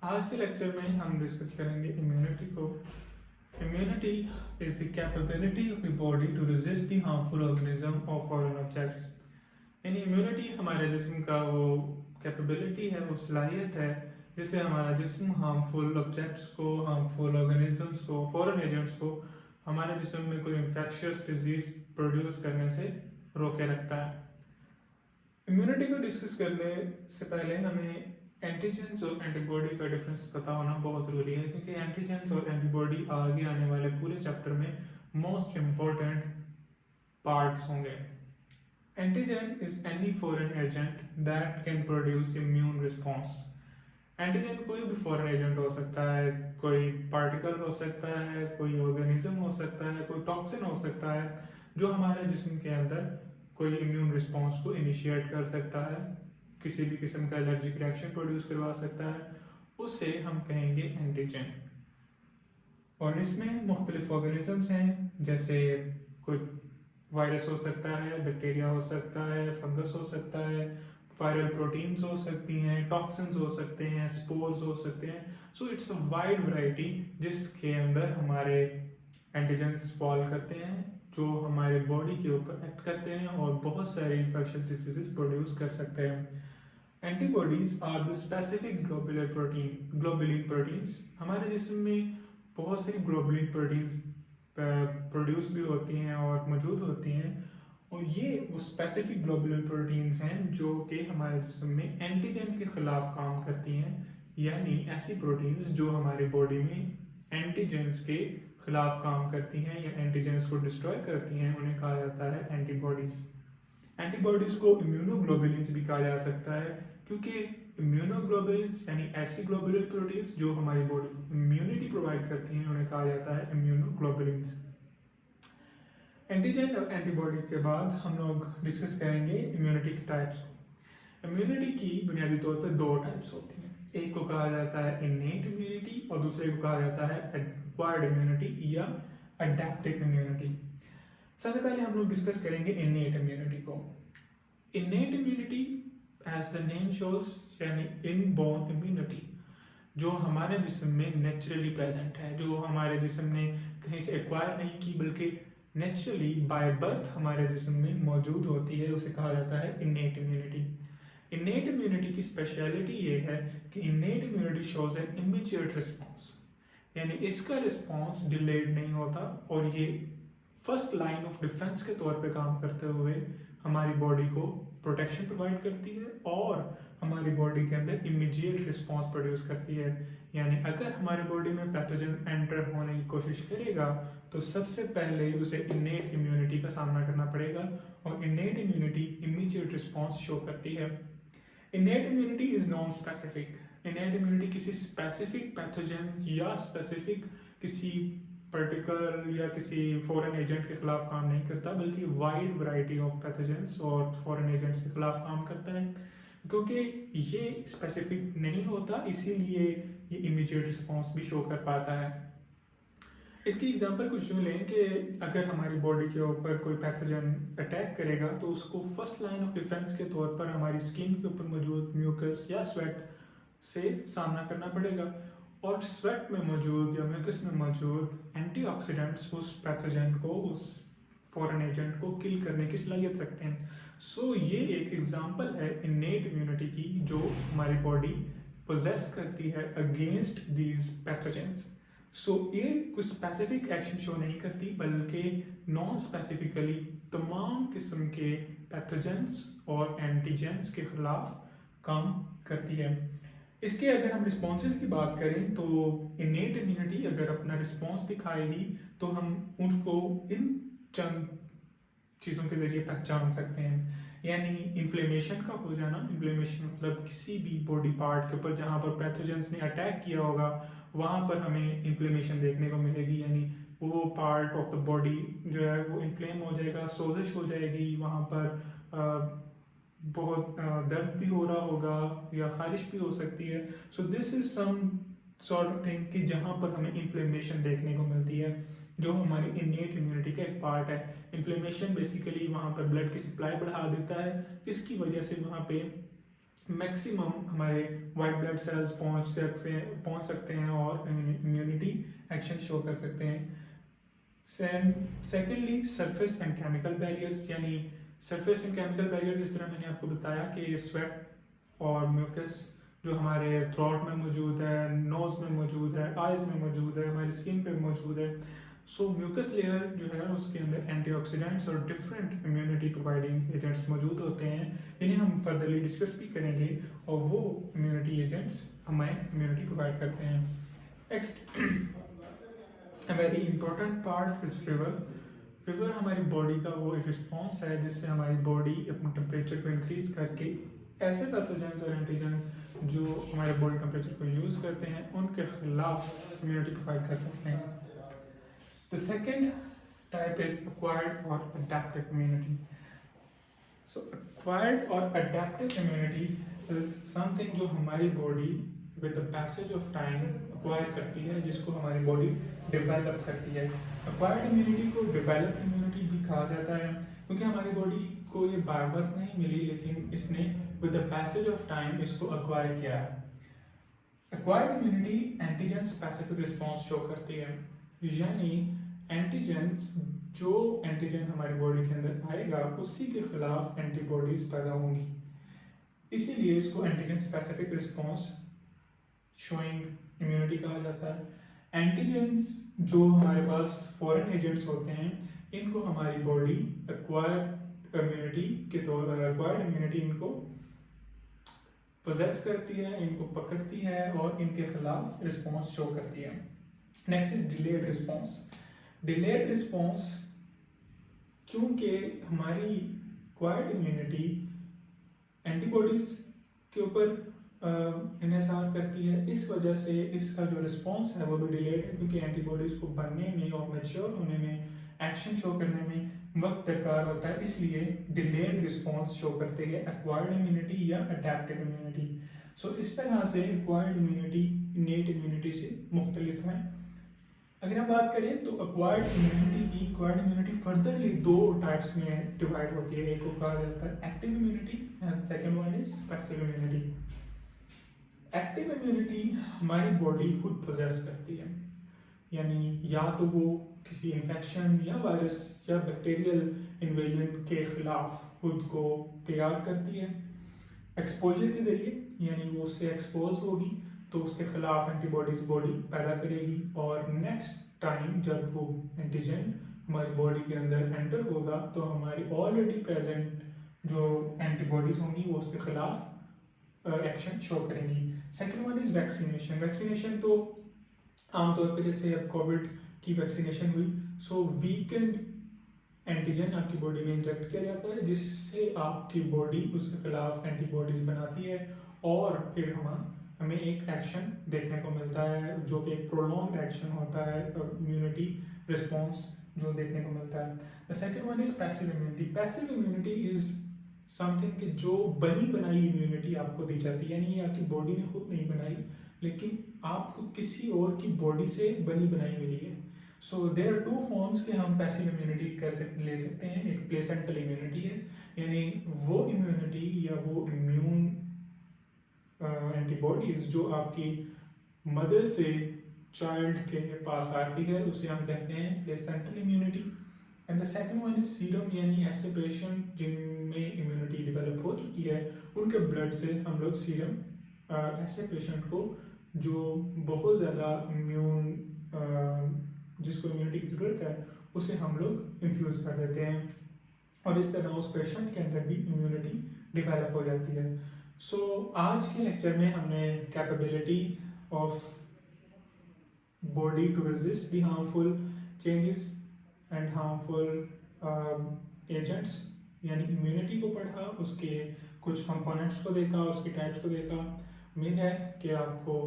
आज के लेक्चर में हम डिस्कस करेंगे इम्यूनिटी को। Immunity is the capability of the body to resist the harmful organism और फॉरेन ऑब्जेक्ट्स। यानी इम्यूनिटी हमारे जिस्म का वो कैपेबिलिटी है, वो सलाहियत है जिससे हमारा जिस्म हार्मफुल ऑब्जेक्ट्स को, हार्मफुल ऑर्गेनिजम्स को, फॉरेन एजेंट्स को हमारे जिस्म में कोई इन्फेक्शियस डिजीज प्रोड्यूस करने से रोके रखता है। इम्यूनिटी को डिस्कस करने से पहले हमें एंटीजेंस और एंटीबॉडी का डिफरेंस पता होना बहुत ज़रूरी है, क्योंकि एंटीजेंस और एंटीबॉडी आगे आने वाले पूरे चैप्टर में मोस्ट इम्पोर्टेंट पार्ट्स होंगे। Antigen is any foreign agent that can produce immune response. Antigen कोई भी फॉरेन एजेंट हो सकता है, कोई पार्टिकल हो सकता है, कोई ऑर्गेनिज्म हो सकता है, कोई टॉक्सिन हो सकता है जो हमारे जिस्म के अंदर कोई इम्यून रिस्पॉन्स को इनिशिएट कर सकता है, किसी भी किस्म का एलर्जिक रिएक्शन प्रोड्यूस करवा सकता है, उससे हम कहेंगे एंटीजन। और इसमें मुख्तलिफ ऑर्गेनिजम्स हैं, जैसे कोई वायरस हो सकता है, बैक्टीरिया हो सकता है, फंगस हो सकता है, वायरल प्रोटीन्स हो सकती हैं, टॉक्सिन्स हो सकते हैं, स्पोर्स हो सकते हैं। So it's a wide variety जिसके अंदर हमारे एंटीजेंस फॉल करते हैं, जो हमारे बॉडी के ऊपर एक्ट करते हैं और बहुत सारे इन्फेक्शियस डिसीजेस प्रोड्यूस कर सकते हैं। Antibodies are the specific globulin proteins. हमारे जिस्म में बहुत सारी ग्लोबुलिन प्रोटीन्स प्रोड्यूस भी होती हैं और मौजूद होती हैं, और ये वो स्पेसिफिक ग्लोबुलिन प्रोटीन्स हैं जो कि हमारे जिस्म में एंटीजन के खिलाफ काम करती हैं। यानी ऐसी प्रोटीन्स जो हमारी बॉडी में एंटीजेंस के खिलाफ काम करती हैं या एंटीजेंस को डिस्ट्रॉय करती हैं, उन्हें कहा जाता है एंटीबॉडीज। एंटीबॉडीज को इम्यूनोग्लोबुलिन्स भी कहा जा सकता है, क्योंकि इम्यूनोग्लोबुलिन्स यानी ऐसी ग्लोबुलिन प्रोटीन्स जो हमारी बॉडी को इम्यूनिटी प्रोवाइड करती हैं, उन्हें कहा जाता है इम्यूनोग्लोबुलिन्स। एंटीजन और एंटीबॉडी के बाद हम लोग डिस्कस करेंगे इम्यूनिटी के टाइप्स को। इम्यूनिटी की बुनियादी तौर पर दो टाइप्स होती हैं, एक को कहा जाता है इनेट इम्यूनिटी और दूसरे को कहा जाता है एक्वायर्ड इम्यूनिटी या अडैप्टिव इम्यूनिटी। सबसे पहले हम लोग डिस्कस करेंगे इनेट इम्यूनिटी को। Innate immunity as the name shows यानी इनबॉर्न इम्यूनिटी, जो हमारे जिस्म में नेचुरली प्रेजेंट है, जो हमारे जिस्म ने कहीं से एक्वायर नहीं की बल्कि नेचुरली बाय बर्थ हमारे जिस्म में मौजूद होती है, उसे कहा जाता है इनेट इम्यूनिटी। इनेट इम्यूनिटी की स्पेशलिटी ये है कि innate immunity shows an immediate response, यानी इसका रिस्पॉन्स डिलेड नहीं होता और ये फर्स्ट लाइन ऑफ डिफेंस के तौर पे काम करते हुए हमारी बॉडी को प्रोटेक्शन प्रोवाइड करती है और हमारी बॉडी के अंदर इमीडिएट रिस्पॉन्स प्रोड्यूस करती है। यानी अगर हमारी बॉडी में पैथोजन एंटर होने की कोशिश करेगा तो सबसे पहले उसे इनेट इम्यूनिटी का सामना करना पड़ेगा और innate immunity immediate response show करती है। Innate immunity is non specific. Innate immunity किसी स्पेसिफिक पैथोजन या स्पेसिफिक किसी पर्टिकुलर या किसी फॉरेन एजेंट के खिलाफ काम नहीं करता, बल्कि वाइड वैरायटी ऑफ पैथोजेंस और फॉरेन एजेंट्स के खिलाफ काम करता है। क्योंकि ये स्पेसिफिक नहीं होता, इसीलिए ये इमीडिएट रिस्पॉन्स भी शो कर पाता है। इसकी एग्जांपल कुछ यूँ लें कि अगर हमारी बॉडी के ऊपर कोई पैथोजन अटैक करेगा तो उसको फर्स्ट लाइन ऑफ डिफेंस के तौर पर हमारी स्किन के ऊपर मौजूद म्यूकस या स्वेट से सामना करना पड़ेगा, और स्वेट में मौजूद या म्यूकस में मौजूद एंटीऑक्सीडेंट्स उस पैथोजन को, उस फॉरेन एजेंट को किल करने की सलाहियत रखते हैं। सो ये एक एग्जांपल है इनेट इम्यूनिटी की, जो हमारी बॉडी पोजेस करती है अगेंस्ट दीज पैथोजेंस। सो ये कुछ स्पेसिफिक एक्शन शो नहीं करती, बल्कि नॉन स्पेसिफिकली तमाम किस्म के पैथोजेंस और एंटीजेंस के खिलाफ काम करती है। इसके अगर हम रिस्पॉन्सेज की बात करें तो इनेट इम्यूनिटी अगर अपना रिस्पॉन्स दिखाएगी तो हम उनको इन चंद चीज़ों के जरिए पहचान सकते हैं। यानी इन्फ्लेमेशन का हो जाना, इन्फ्लेमेशन मतलब किसी भी बॉडी पार्ट के ऊपर जहाँ पर पैथोजेंस ने अटैक किया होगा वहाँ पर हमें इन्फ्लेमेशन देखने को मिलेगी, यानी वो पार्ट ऑफ द बॉडी जो है वो इन्फ्लेम हो जाएगा, सोजिश हो जाएगी, वहाँ पर बहुत दर्द भी हो रहा होगा या खारिश भी हो सकती है। So this is some sort of thing कि जहाँ पर हमें इन्फ्लेमेशन देखने को मिलती है, जो हमारी इनेट इम्यूनिटी का एक पार्ट है। इन्फ्लेमेशन बेसिकली वहाँ पर ब्लड की सप्लाई बढ़ा देता है, जिसकी वजह से वहाँ पे मैक्सिमम हमारे वाइट ब्लड सेल्स पहुंच सकते हैं और इम्यूनिटी एक्शन शो कर सकते हैं। Secondly surface and chemical barriers, यानी सरफेस एंड केमिकल बैरियर जिस तरह मैंने आपको बताया कि स्वेट और म्यूकस जो हमारे थ्रोट में मौजूद है, नोज में मौजूद है, आइज में मौजूद है, हमारी स्किन पे मौजूद है। सो म्यूकस लेयर जो है उसके अंदर एंटीऑक्सीडेंट्स और डिफरेंट इम्यूनिटी प्रोवाइडिंग एजेंट्स मौजूद होते हैं, जिन्हें हम फर्दरली डिस्कस भी करेंगे, और वो इम्यूनिटी एजेंट्स हमें इम्यूनिटी प्रोवाइड करते हैं। Next, A very important part is fever. Fever हमारी बॉडी का वो रिस्पॉन्स है जिससे हमारी बॉडी अपने टेम्परेचर को इंक्रीज करके ऐसे पैथोजेंस और एंटीजेंस जो हमारे बॉडी टेम्परेचर को यूज करते हैं उनके खिलाफ इम्यूनिटी प्रोवाइड कर सकते हैं। The second type is acquired और अडेप्टिव इम्यूनिटी। सो एक्वायर्ड और अडेप्टिव इम्यूनिटी इज समथिंग जो हमारी body with the passage of time acquire करती है, जिसको हमारी बॉडी डेवलप करती है। एक्वायर्ड इम्यूनिटी को डेवलप्ड इम्यूनिटी भी कहा जाता है, क्योंकि हमारी बॉडी को ये बार बार नहीं मिली, लेकिन इसने with the passage of time इसको एक्वायर किया है। Acquired immunity antigen specific response show करती है, यानी एंटीजन जो एंटीजन हमारी बॉडी के अंदर आएगा उसी के खिलाफ एंटीबॉडीज पैदा होंगी, इसीलिए इसको antigen specific response showing immunity कहा जाता है। एंटीजेंस जो हमारे पास फॉरेन एजेंट्स होते हैं, इनको हमारी बॉडी एक्वायर्ड इम्यूनिटी इनको पोजेस करती है, इनको पकड़ती है और इनके खिलाफ रिस्पॉन्स शो करती है। Next is delayed response. Delayed response, क्योंकि हमारी एक्वायर्ड इम्यूनिटी एंटीबॉडीज के ऊपर इन्हिसार करती है, इस वजह से इसका जो रिस्पॉन्स है वो भी डिलेड है, क्योंकि एंटीबॉडीज को बनने में और मैच्योर होने में, एक्शन शो करने में वक्त दरकार होता है, इसलिए डिलेड रिस्पॉन्स शो करते हैं एक्वायर्ड इम्यूनिटी या अडेप्टिव इम्यूनिटी। सो इस तरह से एक्वायर्ड इम्यूनिटी इनेट इम्यूनिटी से मुख्तलिफ है। अगर हम बात करें तो एक्वायर्ड इम्यूनिटी फर्दरली दो टाइप्स में डिवाइड होती है। एक को कहा जाता है active immunity and second one is passive immunity. Active immunity हमारी बॉडी खुद पोजेस करती है, यानी या तो वो किसी इन्फेक्शन या वायरस या बैक्टीरियल इन्वेजन के खिलाफ खुद को तैयार करती है एक्सपोजर के जरिए, यानी वो उससे एक्सपोज होगी तो उसके खिलाफ एंटीबॉडीज बॉडी पैदा करेगी, और नेक्स्ट टाइम जब वो एंटीजन हमारी बॉडी के अंदर एंटर होगा तो हमारी ऑलरेडी प्रेजेंट जो एंटीबॉडीज होंगी वो उसके खिलाफ एक्शन शो करेंगी। Second one is vaccination. Vaccination तो आमतौर पर जैसे अब कोविड की वैक्सीनेशन हुई, सो वीकेंड एंटीजन आपकी बॉडी में इंजेक्ट किया जाता है, जिससे आपकी बॉडी उसके खिलाफ एंटीबॉडीज बनाती है और फिर हमें एक एक्शन देखने को मिलता है जो कि एक प्रोलॉन्ग्ड एक्शन होता है, इम्यूनिटी रिस्पॉन्स जो देखने को मिलता है। The second one is passive immunity. Passive immunity is something कि जो बनी बनाई इम्यूनिटी आपको दी जाती है, यानी ये आपकी बॉडी ने खुद नहीं बनाई, लेकिन आपको किसी और की बॉडी से बनी बनाई मिली है। So there are two forms कि हम पैसिव इम्यूनिटी कैसे ले सकते हैं। एक प्लेसेंटल इम्यूनिटी है, यानी वो इम्यूनिटी या वो इम्यून एंटीबॉडीज जो आपकी मदर से चाइल्ड के पास आती है, उसे हम कहते हैं placental immunity. And the second one is serum, यानी ऐसे पेशेंट जिनमें इम्यूनिटी डेवलप हो चुकी है उनके ब्लड से हम लोग सीरम ऐसे पेशेंट को जो बहुत ज़्यादा जिसको इम्यूनिटी की ज़रूरत है उसे हम लोग इन्फ्यूज़ कर देते हैं, और इस तरह उस पेशेंट के अंदर भी इम्यूनिटी डेवलप हो जाती है। सो आज के लेक्चर में हमने capability of body to resist the harmful changes and harmful agents यानी इम्यूनिटी को पढ़ा, उसके कुछ कंपोनेंट्स को देखा, उसके टाइप्स को देखा। उम्मीद है कि आपको